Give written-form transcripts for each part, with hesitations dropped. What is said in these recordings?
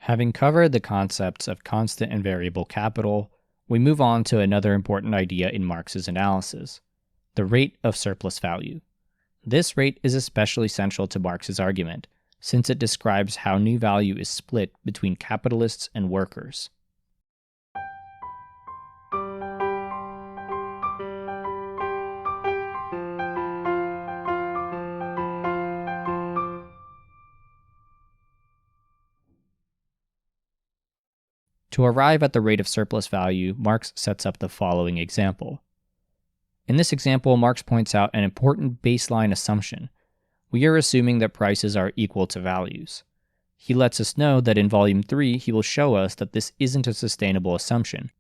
Having covered the concepts of constant and variable capital, we move on to another important idea in Marx's analysis, the rate of surplus value. This rate is especially central to Marx's argument, since it describes how new value is split between capitalists and workers. To arrive at the rate of surplus value, Marx sets up the following example. In this example, Marx points out an important baseline assumption. We are assuming that prices are equal to values. He lets us know that in Volume 3 he will show us that this isn't a sustainable assumption,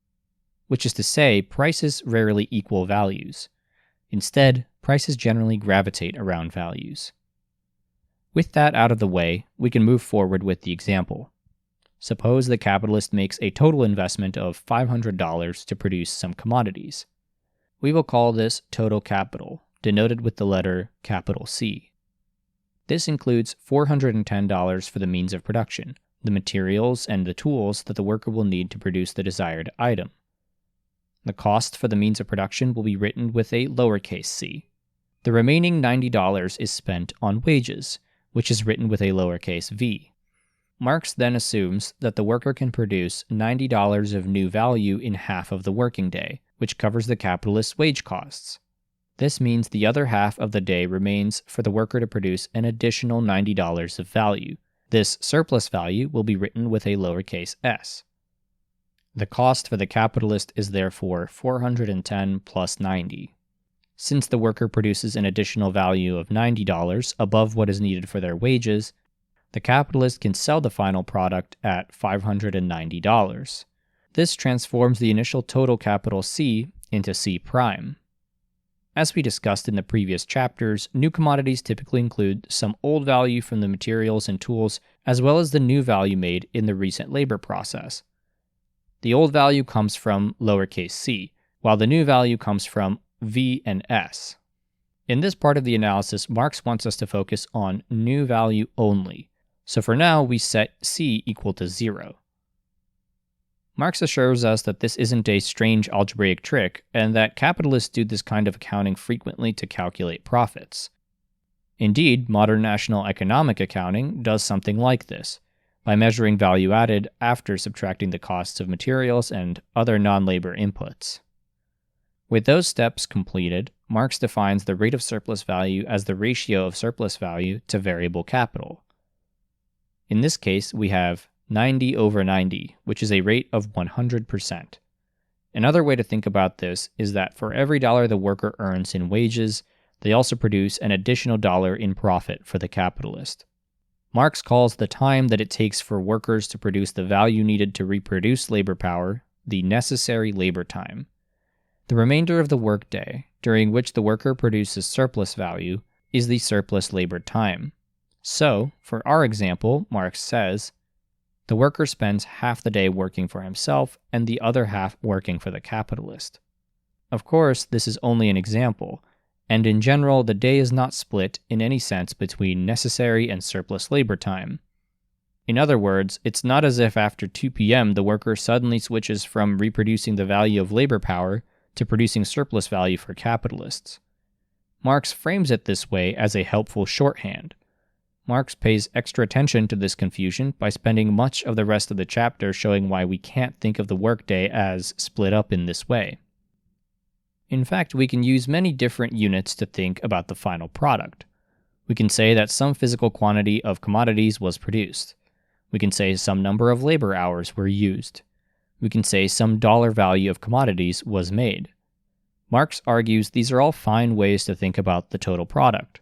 which is to say, prices rarely equal values. Instead, prices generally gravitate around values. With that out of the way, we can move forward with the example. Suppose the capitalist makes a total investment of $500 to produce some commodities. We will call this total capital, denoted with the letter capital C. This includes $410 for the means of production, the materials and the tools that the worker will need to produce the desired item. The cost for the means of production will be written with a lowercase c. The remaining $90 is spent on wages, which is written with a lowercase v. Marx then assumes that the worker can produce $90 of new value in half of the working day, which covers the capitalist's wage costs. This means the other half of the day remains for the worker to produce an additional $90 of value. This surplus value will be written with a lowercase s. The cost for the capitalist is therefore 410 plus 90. Since the worker produces an additional value of $90 above what is needed for their wages, the capitalist can sell the final product at $590. This transforms the initial total capital C into C prime. As we discussed in the previous chapters, new commodities typically include some old value from the materials and tools, as well as the new value made in the recent labor process. The old value comes from lowercase c, while the new value comes from v and s. In this part of the analysis, Marx wants us to focus on new value only. So for now, we set c equal to 0. Marx assures us that this isn't a strange algebraic trick, and that capitalists do this kind of accounting frequently to calculate profits. Indeed, modern national economic accounting does something like this, by measuring value added after subtracting the costs of materials and other non-labor inputs. With those steps completed, Marx defines the rate of surplus value as the ratio of surplus value to variable capital. In this case, we have 90 over 90, which is a rate of 100%. Another way to think about this is that for every dollar the worker earns in wages, they also produce an additional dollar in profit for the capitalist. Marx calls the time that it takes for workers to produce the value needed to reproduce labor power the necessary labor time. The remainder of the workday, during which the worker produces surplus value, is the surplus labor time. So, for our example, Marx says, the worker spends half the day working for himself and the other half working for the capitalist. Of course, this is only an example, and in general, the day is not split in any sense between necessary and surplus labor time. In other words, it's not as if after 2 p.m. the worker suddenly switches from reproducing the value of labor power to producing surplus value for capitalists. Marx frames it this way as a helpful shorthand. Marx pays extra attention to this confusion by spending much of the rest of the chapter showing why we can't think of the workday as split up in this way. In fact, we can use many different units to think about the final product. We can say that some physical quantity of commodities was produced. We can say some number of labor hours were used. We can say some dollar value of commodities was made. Marx argues these are all fine ways to think about the total product.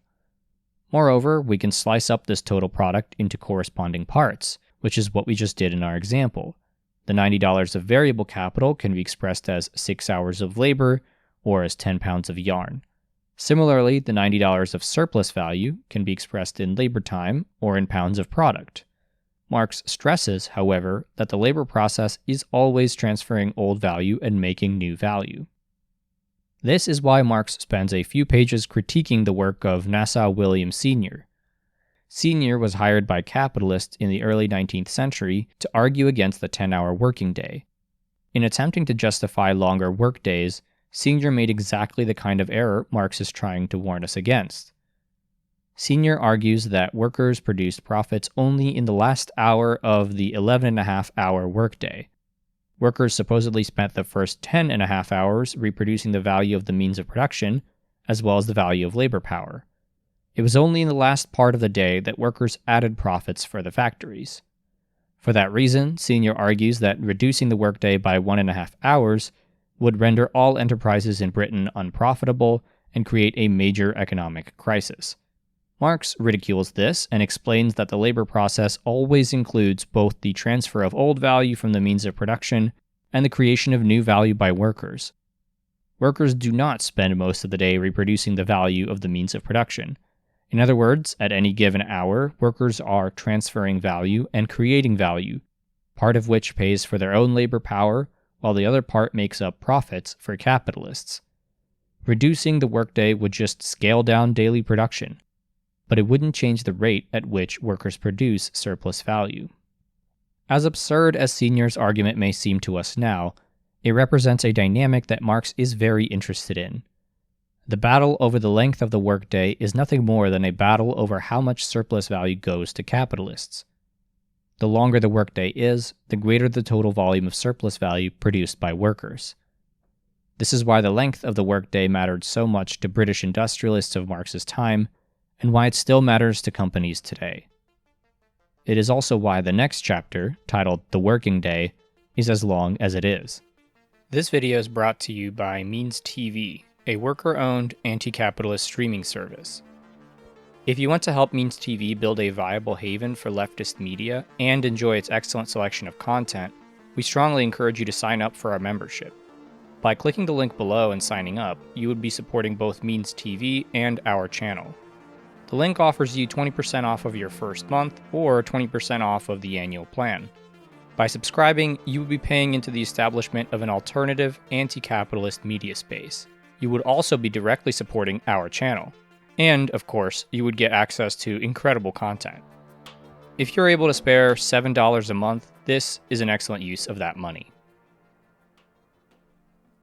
Moreover, we can slice up this total product into corresponding parts, which is what we just did in our example. The $90 of variable capital can be expressed as 6 hours of labor or as 10 pounds of yarn. Similarly, the $90 of surplus value can be expressed in labor time or in pounds of product. Marx stresses, however, that the labor process is always transferring old value and making new value. This is why Marx spends a few pages critiquing the work of Nassau Williams Sr. Senior was hired by capitalists in the early 19th century to argue against the 10-hour working day. In attempting to justify longer workdays, Senior made exactly the kind of error Marx is trying to warn us against. Senior argues that workers produced profits only in the last hour of the 11.5-hour workday. Workers supposedly spent the first 10.5 hours reproducing the value of the means of production, as well as the value of labor power. It was only in the last part of the day that workers added profits for the factories. For that reason, Senior argues that reducing the workday by 1.5 hours would render all enterprises in Britain unprofitable and create a major economic crisis. Marx ridicules this and explains that the labor process always includes both the transfer of old value from the means of production and the creation of new value by workers. Workers do not spend most of the day reproducing the value of the means of production. In other words, at any given hour, workers are transferring value and creating value, part of which pays for their own labor power, while the other part makes up profits for capitalists. Reducing the workday would just scale down daily production, but it wouldn't change the rate at which workers produce surplus value. As absurd as Senior's argument may seem to us now, it represents a dynamic that Marx is very interested in. The battle over the length of the workday is nothing more than a battle over how much surplus value goes to capitalists. The longer the workday is, the greater the total volume of surplus value produced by workers. This is why the length of the workday mattered so much to British industrialists of Marx's time, and why it still matters to companies today. It is also why the next chapter, titled The Working Day, is as long as it is. This video is brought to you by Means TV, a worker-owned, anti-capitalist streaming service. If you want to help Means TV build a viable haven for leftist media and enjoy its excellent selection of content, we strongly encourage you to sign up for our membership. By clicking the link below and signing up, you would be supporting both Means TV and our channel. The link offers you 20% off of your first month or 20% off of the annual plan. By subscribing, you would be paying into the establishment of an alternative, anti-capitalist media space. You would also be directly supporting our channel. And, of course, you would get access to incredible content. If you're able to spare $7 a month, this is an excellent use of that money.